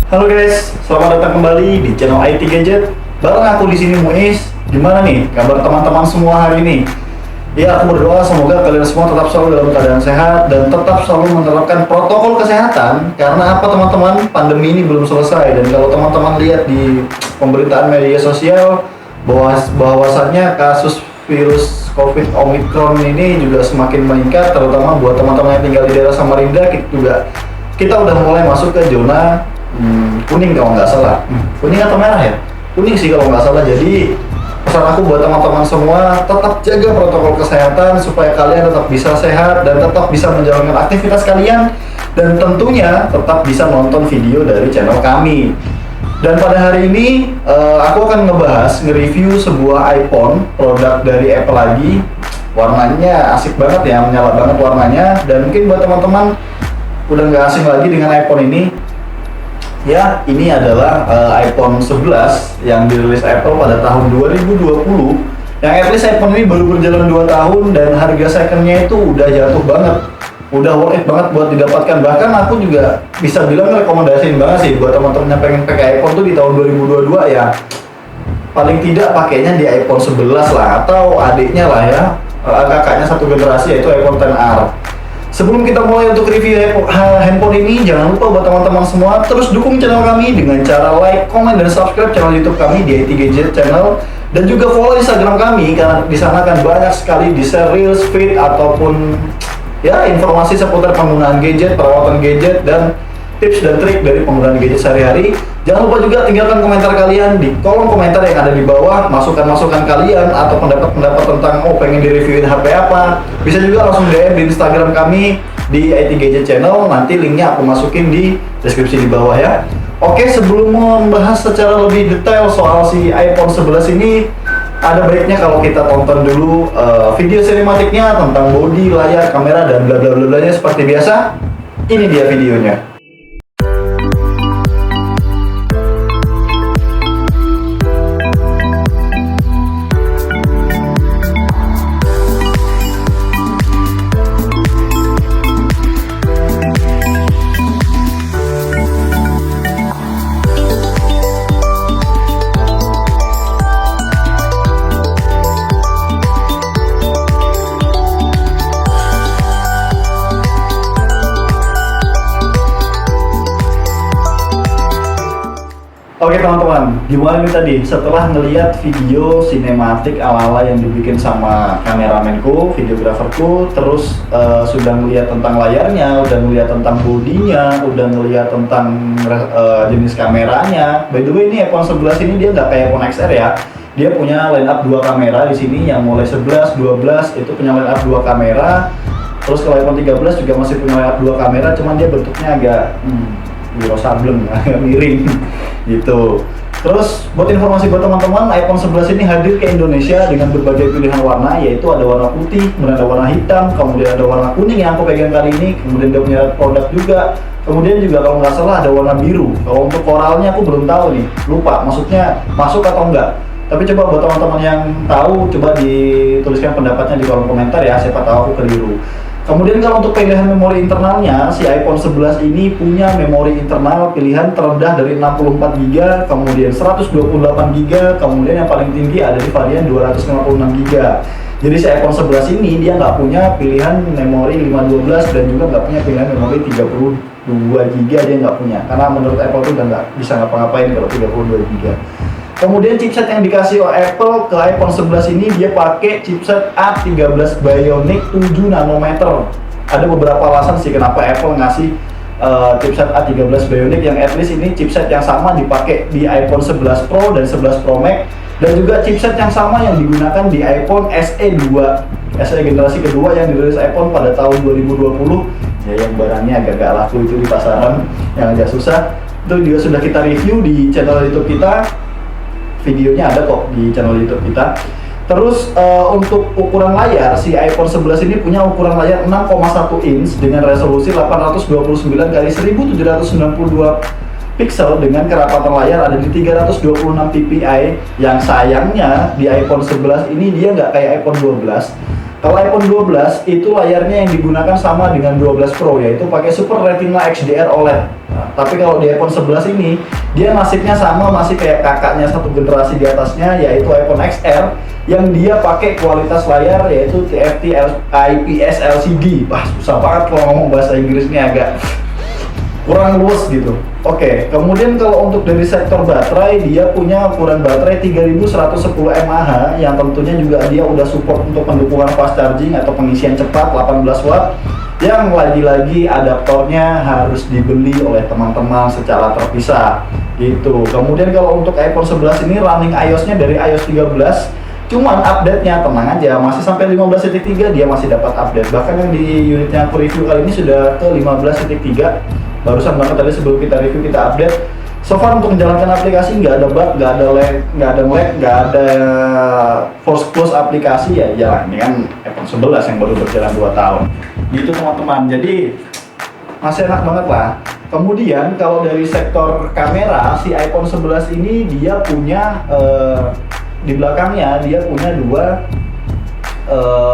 Halo guys, selamat datang kembali di channel IT Gadget. Bareng aku di sini Muiz. Gimana nih kabar teman-teman semua hari ini? Ya, aku berdoa semoga kalian semua tetap selalu dalam keadaan sehat dan tetap selalu menerapkan protokol kesehatan. Karena apa teman-teman? Pandemi ini belum selesai, dan kalau teman-teman lihat di pemberitaan media sosial bahwasannya kasus virus COVID Omicron ini juga semakin meningkat, terutama buat teman-teman yang tinggal di daerah Samarinda. Kita udah mulai masuk ke zona kuning kalau nggak salah. Kuning atau merah ya? Kuning sih kalau nggak salah. Jadi pesan aku buat teman-teman semua, tetap jaga protokol kesehatan supaya kalian tetap bisa sehat dan tetap bisa menjalankan aktivitas kalian, dan tentunya tetap bisa nonton video dari channel kami. Dan pada hari ini aku akan nge-review sebuah iPhone, produk dari Apple lagi. Warnanya asik banget ya, menyala banget warnanya, dan mungkin buat teman-teman udah nggak asing lagi dengan iPhone ini. Ya, ini adalah iPhone 11 yang dirilis Apple pada tahun 2020. Yang at least iPhone ini baru berjalan 2 tahun dan harga secondnya itu udah jatuh banget. Udah worth it banget buat didapatkan. Bahkan aku juga bisa bilang rekomendasiin banget sih buat teman-teman yang pengen pakai iPhone tuh di tahun 2022 ya. Paling tidak pakainya di iPhone 11 lah, atau adiknya lah ya, kakaknya satu generasi, yaitu iPhone XR. Sebelum kita mulai untuk review handphone ini, jangan lupa buat teman-teman semua terus dukung channel kami dengan cara like, comment, dan subscribe channel YouTube kami di IT Gadget Channel, dan juga follow Instagram kami karena di sana akan banyak sekali di share reels, feed, ataupun ya informasi seputar penggunaan gadget, perawatan gadget, dan tips dan trik dari penggunaan gadget sehari-hari. Jangan lupa juga tinggalkan komentar kalian di kolom komentar yang ada di bawah, masukan-masukan kalian atau pendapat-pendapat tentang pengen di-reviewin HP apa. Bisa juga langsung DM di Instagram kami di IT Gadget Channel, nanti linknya aku masukin di deskripsi di bawah ya. Oke, sebelum membahas secara lebih detail soal si iPhone 11 ini, ada baiknya kalau kita tonton dulu video sinematiknya tentang bodi, layar, kamera, dan bla bla bla bla nya seperti biasa. Ini dia videonya. Oke teman-teman, gimana nih tadi setelah ngelihat video sinematik ala-ala yang dibikin sama kameramenku, videograferku, terus sudah ngelihat tentang layarnya, udah ngelihat tentang bodinya, udah ngelihat tentang jenis kameranya. By the way, ini iPhone 11 ini dia nggak kayak iPhone XR ya. Dia punya line up 2 kamera di sini, yang mulai 11, 12 itu punya line up 2 kamera. Terus kalau iPhone 13 juga masih punya line up 2 kamera, cuman dia bentuknya agak Wiro Sableng, agak miring gitu. Terus buat informasi buat teman-teman, iPhone 11 ini hadir ke Indonesia dengan berbagai pilihan warna, yaitu ada warna putih, kemudian ada warna hitam, kemudian ada warna kuning yang aku pegang kali ini, kemudian dia punya produk juga, kemudian juga kalau nggak salah ada warna biru. Kalau untuk koralnya aku belum tahu nih, lupa maksudnya masuk atau enggak. Tapi coba buat teman-teman yang tahu, coba dituliskan pendapatnya di kolom komentar ya, siapa tahu aku keliru. Kemudian kalau untuk pilihan memori internalnya, si iPhone 11 ini punya memori internal pilihan terendah dari 64GB, kemudian 128GB, kemudian yang paling tinggi ada di varian 256GB. Jadi si iPhone 11 ini dia nggak punya pilihan memori 512 dan juga nggak punya pilihan memori 32GB, dia nggak punya. Karena menurut Apple itu udah nggak bisa ngapa-ngapain kalau 32GB. Kemudian chipset yang dikasih oleh Apple ke iPhone 11 ini, dia pakai chipset A13 Bionic 7 nanometer. Ada beberapa alasan sih kenapa Apple ngasih chipset A13 Bionic, yang at least ini chipset yang sama dipakai di iPhone 11 Pro dan 11 Pro Max, dan juga chipset yang sama yang digunakan di iPhone SE 2, SE generasi kedua yang dirilis iPhone pada tahun 2020. Ya, yang barangnya agak laku itu di pasaran, yang agak susah. Itu juga sudah kita review di channel YouTube kita. Videonya ada kok di channel YouTube kita. Terus untuk ukuran layar, si iPhone 11 ini punya ukuran layar 6,1 inch dengan resolusi 829 x 1792 pixel dengan kerapatan layar ada di 326 ppi. Yang sayangnya di iPhone 11 ini dia nggak kayak iPhone 12. Kalau iPhone 12 itu layarnya yang digunakan sama dengan 12 Pro, yaitu pakai Super Retina XDR OLED. Nah, tapi kalau di iPhone 11 ini dia nasibnya sama, masih kayak kakaknya satu generasi di atasnya, yaitu iPhone XR yang dia pakai kualitas layar yaitu TFT IPS LCD. Wah, susah banget kalau ngomong bahasa Inggris ini, agak kurang luas gitu. Oke, kemudian kalau untuk dari sektor baterai, dia punya ukuran baterai 3110 mAh yang tentunya juga dia udah support untuk pendukungan fast charging atau pengisian cepat 18 watt, yang lagi-lagi adaptornya harus dibeli oleh teman-teman secara terpisah gitu. Kemudian kalau untuk iPhone 11 ini running iOS-nya dari iOS 13, cuman update-nya tenang aja, masih sampai 15.3 dia masih dapat update. Bahkan yang di unitnya aku review kali ini sudah ke 15.3. Barusan banget tadi sebelum kita review kita update. So far untuk menjalankan aplikasi nggak ada bug, nggak ada lag, nggak ada force close aplikasi ya. Ya ini kan iPhone 11 yang baru berjalan 2 tahun. Gitu teman-teman. Jadi masih enak banget lah. Kemudian kalau dari sektor kamera, si iPhone 11 ini dia punya di belakangnya dia punya dua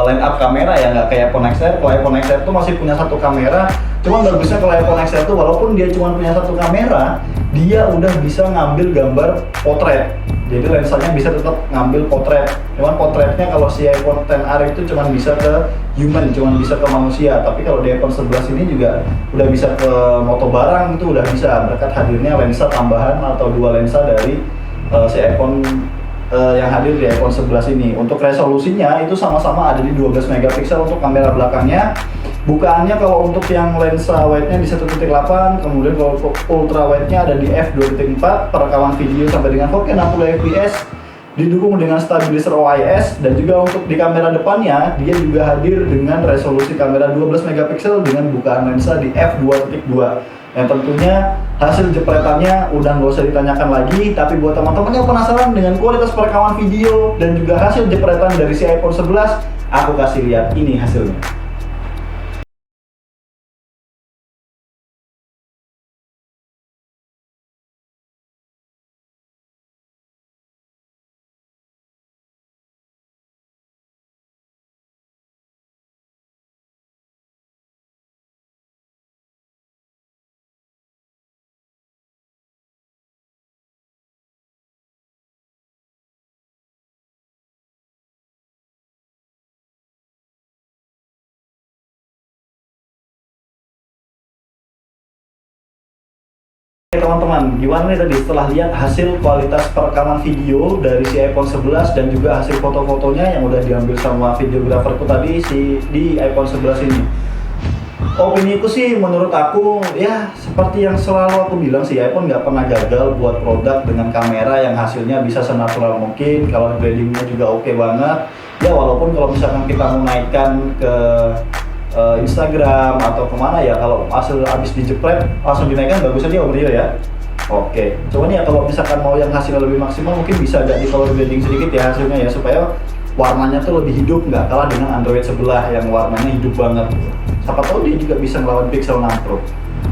line up kamera ya, nggak kayak iPhone XR. Kalau iPhone XR tuh masih punya satu kamera, cuman bagusnya kalau iPhone XR tuh walaupun dia cuma punya satu kamera, dia udah bisa ngambil gambar potret. Jadi lensanya bisa tetap ngambil potret. Cuman potretnya kalau si iPhone XR itu cuma bisa ke human, cuma bisa ke manusia. Tapi kalau di iPhone 11 ini juga udah bisa ke moto barang, itu udah bisa berkat hadirnya lensa tambahan atau dua lensa dari si iPhone yang hadir di iPhone 11 ini. Untuk resolusinya itu sama-sama ada di 12 megapiksel untuk kamera belakangnya. Bukaannya kalau untuk yang lensa wide-nya di 1.8, kemudian kalau ultra wide-nya ada di f2.4, perekaman video sampai dengan 4K 60 fps, didukung dengan stabilizer OIS, dan juga untuk di kamera depannya dia juga hadir dengan resolusi kamera 12 megapiksel dengan bukaan lensa di f2.2. Yang tentunya hasil jepretannya udah nggak usah ditanyakan lagi. Tapi buat teman-teman yang penasaran dengan kualitas perekaman video dan juga hasil jepretan dari si iPhone 11, aku kasih lihat ini hasilnya. Oke teman-teman, gimana nih tadi setelah lihat hasil kualitas perekaman video dari si iPhone 11 dan juga hasil foto-fotonya yang udah diambil sama videograferku tadi di iPhone 11 ini. Opiniku sih, menurut aku ya seperti yang selalu aku bilang sih, iPhone nggak pernah gagal buat produk dengan kamera yang hasilnya bisa senatural mungkin. Kalau gradingnya juga oke banget. Ya walaupun kalau misalkan kita mau naikkan ke Instagram atau kemana ya, kalau hasil habis dijepret langsung dinaikkan bagusnya dia overview ya. Oke, cuman ya kalau misalkan mau yang hasilnya lebih maksimal mungkin bisa agak di color grading sedikit ya hasilnya ya, supaya warnanya tuh lebih hidup, nggak kalah dengan Android sebelah yang warnanya hidup banget. Siapa tahu dia juga bisa melawan Pixel 6 Pro.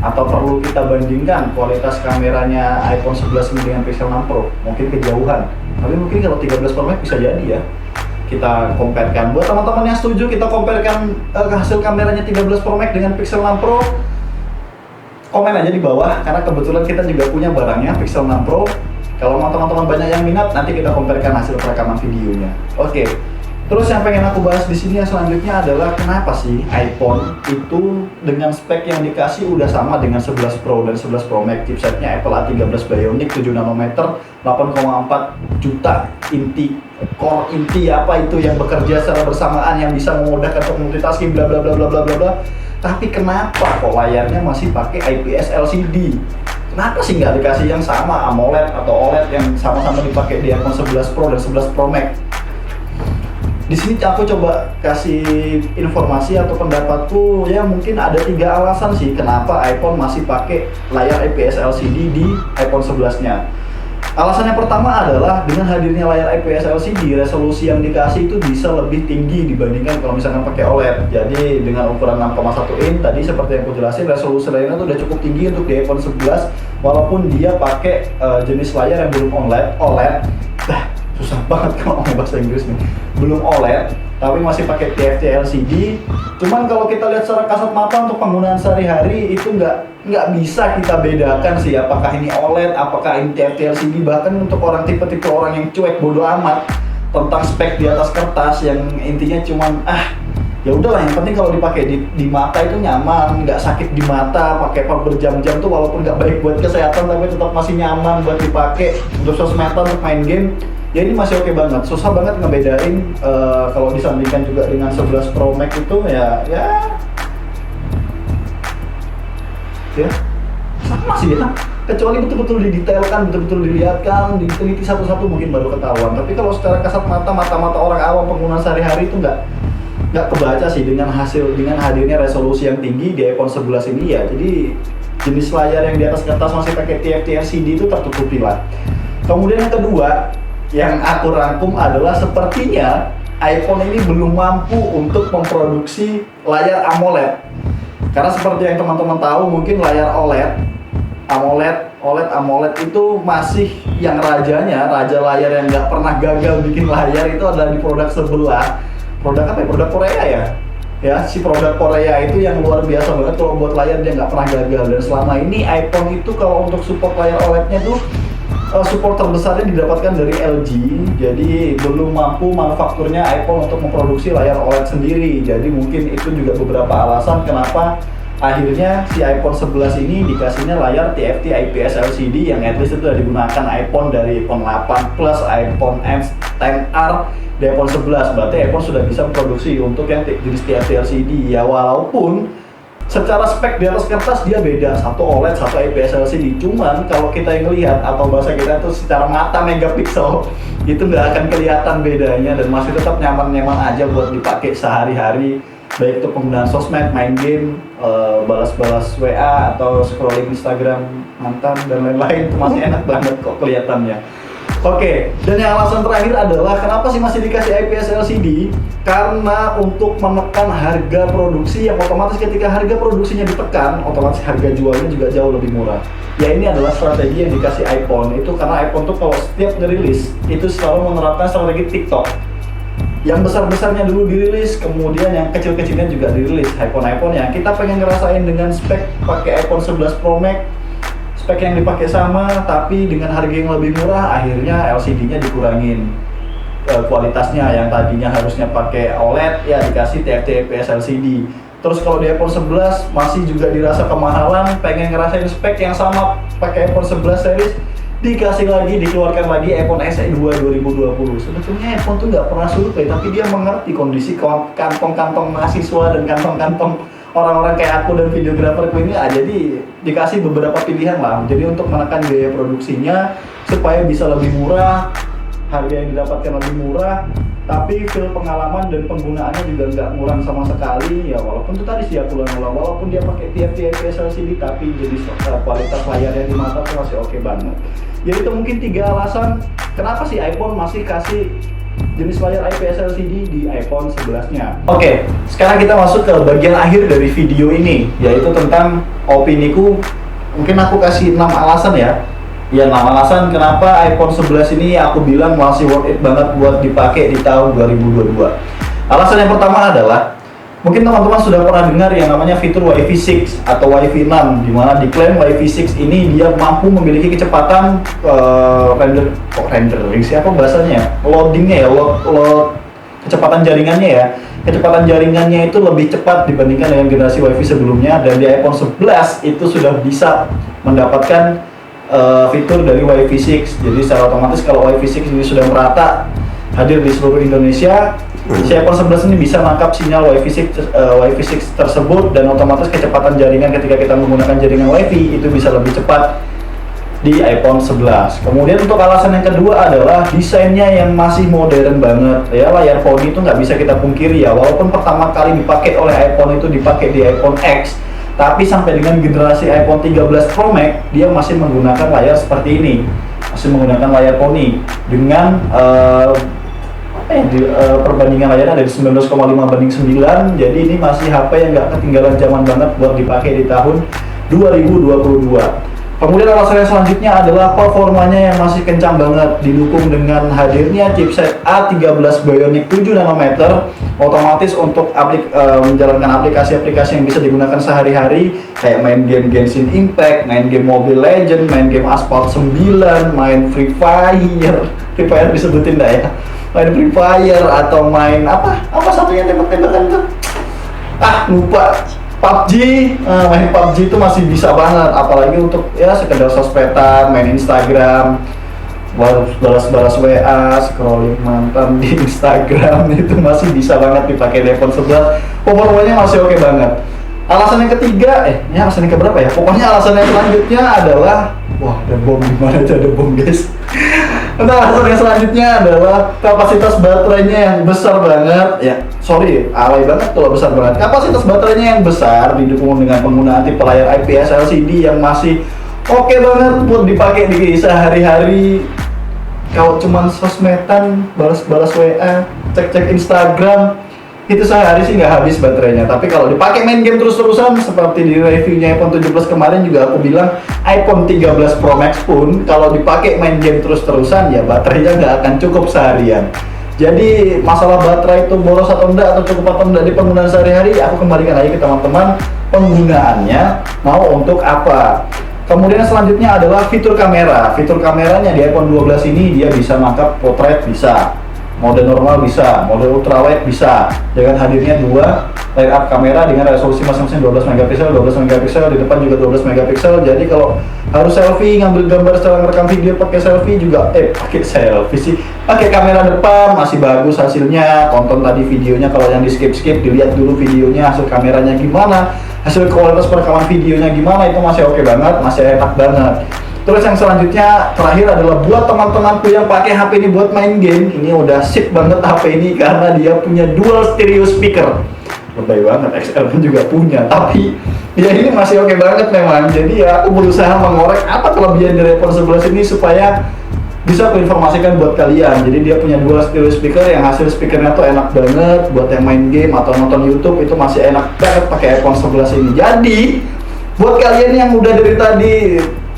Atau perlu kita bandingkan kualitas kameranya iPhone 11 ini dengan Pixel 6 Pro, mungkin kejauhan. Tapi mungkin kalau 13 Pro Max bisa jadi ya. Kita comparekan. Buat teman-teman yang setuju kita comparekan hasil kameranya 13 Pro Max dengan Pixel 6 Pro, komen aja di bawah, karena kebetulan kita juga punya barangnya Pixel 6 Pro. Kalau mau teman-teman banyak yang minat, nanti kita comparekan hasil perekaman videonya. Oke. Terus yang pengen aku bahas di sini yang selanjutnya adalah kenapa sih iPhone itu dengan spek yang dikasih udah sama dengan 11 Pro dan 11 Pro Max. Chipsetnya Apple A13 Bionic 7 nanometer, 8,4 juta core inti apa itu yang bekerja secara bersamaan, yang bisa memudahkan untuk multitasking bla bla bla bla bla bla. Tapi kenapa kok layarnya masih pakai IPS LCD? Kenapa sih nggak dikasih yang sama AMOLED atau OLED yang sama-sama dipakai di iPhone 11 Pro dan 11 Pro Max? Di sini aku coba kasih informasi atau pendapatku, ya mungkin ada 3 alasan sih kenapa iPhone masih pakai layar IPS LCD di iPhone 11-nya. Alasan yang pertama adalah dengan hadirnya layar IPS LCD, resolusi yang dikasih itu bisa lebih tinggi dibandingkan kalau misalkan pakai OLED. Jadi dengan ukuran 6,1 inch tadi seperti yang aku jelasin, resolusi layarnya itu udah cukup tinggi untuk di iPhone 11 walaupun dia pakai jenis layar yang belum OLED. susah banget kalau ngomong bahasa Inggris nih. Belum OLED, tapi masih pakai TFT LCD. Cuman kalau kita lihat secara kasat mata untuk penggunaan sehari-hari itu nggak bisa kita bedakan sih apakah ini OLED, apakah ini TFT LCD. Bahkan untuk orang tipe-tipe orang yang cuek bodoh amat tentang spek di atas kertas yang intinya cuman ya udahlah, yang penting kalau dipakai di mata itu nyaman, nggak sakit di mata, pakai apa berjam-jam tuh walaupun nggak baik buat kesehatan tapi tetap masih nyaman buat dipakai untuk sosmedan, untuk main game. Ya ini masih oke banget. Susah banget ngebedain kalau disandingkan juga dengan 11 Pro Max itu ya sama sih ya. Kecuali betul-betul didetailkan, betul-betul dilihatkan, diteliti satu-satu mungkin baru ketahuan. Tapi kalau secara kasat mata orang awam penggunaan sehari-hari itu nggak kebaca sih dengan hadirnya resolusi yang tinggi di iPhone 11 ini ya. Jadi jenis layar yang di atas kertas masih pakai TFT LCD itu tertutupi lah. Kemudian yang kedua yang aku rangkum adalah sepertinya iPhone ini belum mampu untuk memproduksi layar AMOLED. Karena seperti yang teman-teman tahu mungkin layar AMOLED itu masih yang raja layar yang nggak pernah gagal bikin layar itu adalah di produk sebelah. Produk apa ya? Produk Korea ya? Ya, si produk Korea itu yang luar biasa banget kalau buat layar dia nggak pernah gagal. Dan selama ini iPhone itu kalau untuk support layar OLED-nya tuh support terbesarnya didapatkan dari LG. Jadi belum mampu manufakturnya iPhone untuk memproduksi layar OLED sendiri. Jadi mungkin itu juga beberapa alasan kenapa akhirnya si iPhone 11 ini dikasihnya layar TFT IPS LCD yang at least itu sudah digunakan iPhone dari iPhone 8 Plus, iPhone XR di iPhone 11. Berarti iPhone sudah bisa memproduksi untuk yang jenis TFT LCD ya, walaupun secara spek di atas kertas dia beda, satu OLED, satu IPS LCD. Cuman kalau kita yang lihat atau bahasa kita itu secara mata megapiksel itu nggak akan kelihatan bedanya dan masih tetap nyaman-nyaman aja buat dipakai sehari-hari, baik itu penggunaan sosmed, main game, balas-balas WA atau scrolling Instagram mantan dan lain-lain. Itu masih enak banget kok kelihatannya. Oke, dan yang alasan terakhir adalah kenapa sih masih dikasih IPS LCD? Karena untuk menekan harga produksi yang otomatis ketika harga produksinya ditekan, otomatis harga jualnya juga jauh lebih murah. Ya ini adalah strategi yang dikasih iPhone itu karena iPhone tuh kalau setiap ngerilis itu selalu menerapkan strategi TikTok. Yang besar-besarnya dulu dirilis, kemudian yang kecil-kecilnya juga dirilis. iPhone yang kita pengen ngerasain dengan spek pakai iPhone 11 Pro Max, spek yang dipakai sama tapi dengan harga yang lebih murah, akhirnya LCD-nya dikurangin kualitasnya. Yang tadinya harusnya pakai OLED ya dikasih TFT IPS LCD. Terus kalau di iPhone 11 masih juga dirasa kemahalan, pengen ngerasain spek yang sama pakai iPhone 11 series, dikeluarkan lagi iPhone SE 2 2020. Sebetulnya iPhone tuh nggak pernah survei, tapi dia mengerti kondisi kantong-kantong mahasiswa dan kantong-kantong orang-orang kayak aku dan videografer ini. Jadi dikasih beberapa pilihan lah. Jadi untuk menekan biaya produksinya supaya bisa lebih murah, harga yang didapatkan lebih murah, tapi feel pengalaman dan penggunaannya juga nggak murah sama sekali. Ya walaupun itu tadi sih aku ulang-ulang, walaupun dia pakai TFT IPS LCD tapi jadi kualitas layarnya di mata tuh masih oke banget. Jadi itu mungkin 3 alasan kenapa sih iPhone masih kasih jenis layar IPS LCD di iPhone 11-nya. Oke, sekarang kita masuk ke bagian akhir dari video ini, yaitu tentang opiniku. Mungkin aku kasih 6 alasan ya. Ya, 6 alasan kenapa iPhone 11 ini aku bilang masih worth it banget buat dipakai di tahun 2022. Alasan yang pertama adalah mungkin teman-teman sudah pernah dengar yang namanya fitur Wi-Fi 6 atau Wi-Fi 6, di mana diklaim Wi-Fi 6 ini dia mampu memiliki kecepatan rendering siapa bahasanya? Loadingnya ya, kecepatan jaringannya ya. Kecepatan jaringannya itu lebih cepat dibandingkan dengan generasi Wi-Fi sebelumnya, dan di iPhone 11 itu sudah bisa mendapatkan fitur dari Wi-Fi 6. Jadi secara otomatis kalau Wi-Fi 6 ini sudah merata hadir di seluruh Indonesia, si iPhone 11 ini bisa menangkap sinyal Wi-Fi 6 tersebut, dan otomatis kecepatan jaringan ketika kita menggunakan jaringan Wi-Fi itu bisa lebih cepat di iPhone 11. Kemudian untuk alasan yang kedua adalah desainnya yang masih modern banget ya. Layar poni itu nggak bisa kita pungkiri ya, walaupun pertama kali dipakai oleh iPhone itu dipakai di iPhone X, tapi sampai dengan generasi iPhone 13 Pro Max dia masih menggunakan layar seperti ini, masih menggunakan layar poni dengan perbandingan layarnya dari 19,5:9. Jadi ini masih HP yang nggak ketinggalan zaman banget buat dipakai di tahun 2022. Kemudian alasan yang selanjutnya adalah performanya yang masih kencang banget, didukung dengan hadirnya chipset A13 Bionic 7 nanometer, otomatis untuk menjalankan aplikasi-aplikasi yang bisa digunakan sehari-hari, kayak main game Genshin Impact, main game Mobile Legends, main game Asphalt 9, main Free Fire disebutin nggak ya? Main Free Fire atau main apa satunya tembak-tembakan itu? Lupa. PUBG, main PUBG itu masih bisa banget, apalagi untuk ya sekedar sospedan, main Instagram, balas-balas WA, scrolling mantan di Instagram itu masih bisa banget dipakai di iPhone 11. Performanya masih oke banget. Alasan yang ketiga, ini alasan yang keberapa ya? Pokoknya alasan yang selanjutnya adalah, wah ada bom, gimana aja ada bom guys. Nah, alasan yang selanjutnya adalah kapasitas baterainya yang besar banget. Ya, sorry, alay banget kalau besar banget. Kapasitas baterainya yang besar didukung dengan penggunaan tipe layar IPS LCD yang masih oke banget buat dipakai di sehari-hari. Kalau cuman sosmedan, balas-balas WA, cek-cek Instagram, itu sehari sih nggak habis baterainya. Tapi kalau dipakai main game terus-terusan, seperti di reviewnya iPhone 17 kemarin juga aku bilang, iPhone 13 Pro Max pun kalau dipakai main game terus-terusan ya baterainya nggak akan cukup seharian. Jadi masalah baterai itu boros atau enggak, atau cukup atau enggak di penggunaan sehari-hari, aku kembalikan lagi ke teman-teman penggunaannya mau untuk apa. Kemudian selanjutnya adalah fitur kamera. Fitur kameranya di iPhone 12 ini dia bisa mangkap portrait, bisa mode normal, bisa mode ultrawide, bisa dengan hadirnya dua line up kamera dengan resolusi masing-masing 12 megapiksel, 12 megapiksel, di depan juga 12 megapiksel. Jadi kalau harus selfie, ngambil gambar setelah merekam video pakai selfie juga pakai selfie sih, pakai kamera depan masih bagus hasilnya. Tonton tadi videonya, kalau yang di skip dilihat dulu videonya, hasil kameranya gimana, hasil kualitas perekaman videonya gimana, itu masih oke banget, masih enak banget. Terus yang selanjutnya terakhir adalah buat teman-temanku yang pakai HP ini buat main game, ini udah sip banget HP ini karena dia punya dual stereo speaker. Lebay banget, XL pun juga punya, tapi ya ini masih oke banget memang. Jadi ya aku berusaha mengorek apa kelebihan dari iPhone 11 ini supaya bisa aku informasikan buat kalian. Jadi dia punya dual stereo speaker yang hasil speakernya tuh enak banget buat yang main game atau nonton YouTube, itu masih enak banget pakai iPhone 11 ini. Jadi buat kalian yang udah dari tadi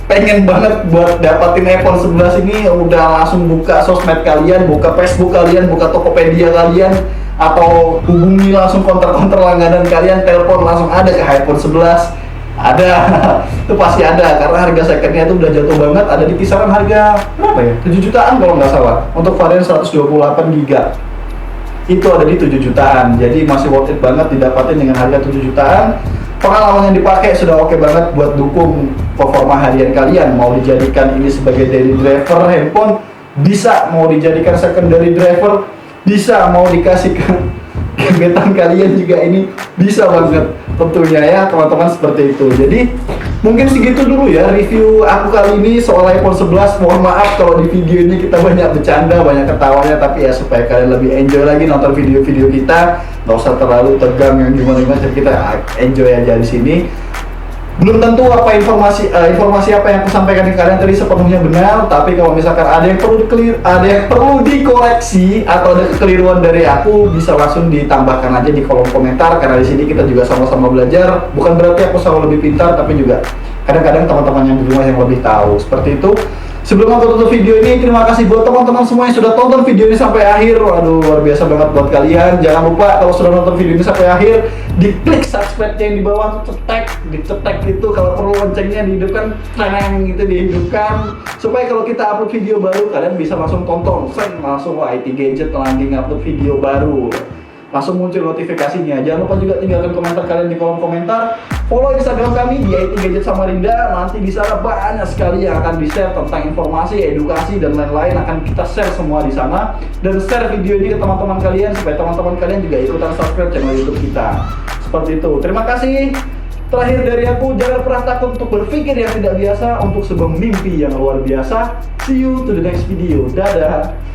pengen banget buat dapatin iPhone 11 ini, udah langsung buka sosmed kalian, buka Facebook kalian, buka Tokopedia kalian, atau hubungi langsung konter-konter langganan kalian, telepon langsung ada ke iPhone 11. Ada, itu pasti ada, karena harga secondnya itu udah jatuh banget, ada di kisaran harga berapa ya? 7 jutaan kalau nggak salah, untuk varian 128GB itu ada di 7 jutaan, jadi masih worth it banget didapatin dengan harga 7 jutaan. Pengalaman yang dipakai sudah oke banget buat dukung performa harian kalian. Mau dijadikan ini sebagai daily driver handphone, bisa. Mau dijadikan secondary driver, bisa. Mau dikasihkan gebetan kalian juga, ini bisa banget tentunya ya teman-teman, seperti itu. Jadi mungkin segitu dulu ya review aku kali ini soal iPhone 11. Mohon maaf kalau di video ini kita banyak bercanda, banyak ketawanya, tapi ya supaya kalian lebih enjoy lagi nonton video-video kita, nggak usah terlalu tegang yang gimana-gimana, jadi kita enjoy aja di sini. Belum tentu apa informasi apa yang aku sampaikan ke kalian tadi sepenuhnya benar, tapi kalau misalkan ada yang perlu dikoreksi atau ada kekeliruan dari aku, bisa langsung ditambahkan aja di kolom komentar, karena di sini kita juga sama-sama belajar. Bukan berarti aku selalu lebih pintar, tapi juga kadang-kadang teman-teman yang di rumah yang lebih tahu. Seperti itu. Sebelum aku tutup video ini, terima kasih buat teman-teman semua yang sudah tonton video ini sampai akhir. Waduh, luar biasa banget buat kalian. Jangan lupa kalau sudah nonton video ini sampai akhir, diklik subscribe-nya yang di bawah, dicetek gitu. Kalau perlu loncengnya dihidupkan, gitu dihidupkan, supaya kalau kita upload video baru kalian bisa langsung tonton, langsung IT Gadget lagi ngupload video baru, langsung muncul notifikasinya. Jangan lupa juga tinggalkan komentar kalian di kolom komentar. Follow Instagram kami di IT Gadget Samarinda. Nanti di sana banyak sekali yang akan di-share tentang informasi, edukasi, dan lain-lain. Akan kita share semua di sana. Dan share video ini ke teman-teman kalian, supaya teman-teman kalian juga ikutan subscribe channel YouTube kita. Seperti itu. Terima kasih. Terakhir dari aku, jangan pernah takut untuk berpikir yang tidak biasa, untuk sebuah mimpi yang luar biasa. See you to the next video. Dadah.